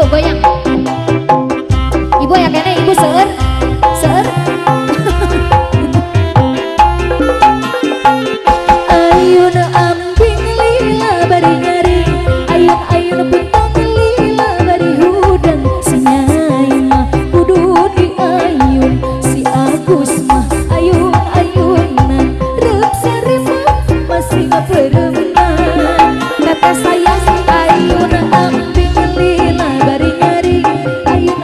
Ibu goyang. Ibu ya kene ibu seueur. Seueur. Ayun ambing lila bari nyari, ayun puntang lila bari hudang, si Nyai mah kudu diayun, si Agus mah ayunan rep sarima masih ngapereman. Kata saya ayun ambing lila bari nyari,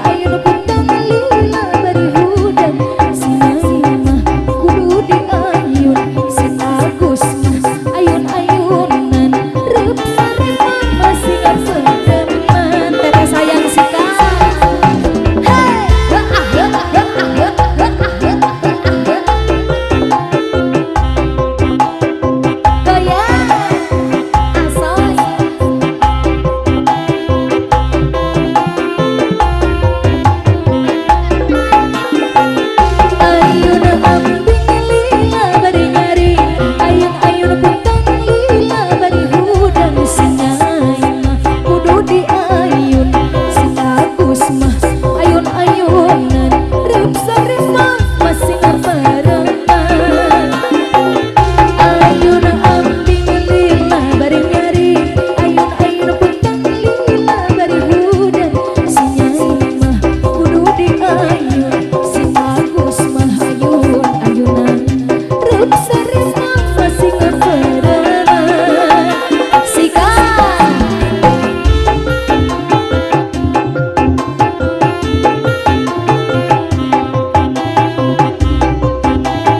ayun puntang lila bari hudang, si Nyai mah kudu diayun, si Agus mah ayunan rep sarima masih ngapereman. Kata sayang si Kang.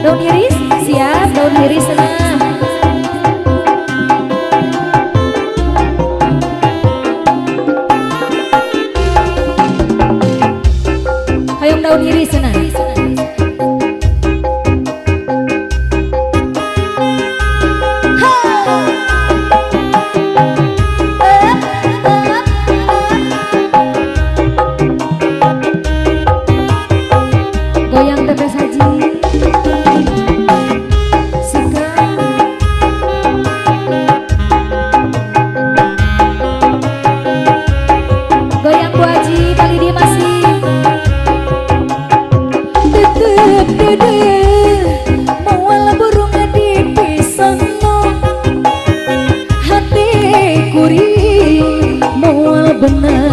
Daun iris, siap, daun iris senang. Hayong daun iris senang. Goyang tetes haji. Goyang Bu Haji, kali dia masih tetep dede mawala burung di pisono hati kuri mawal bener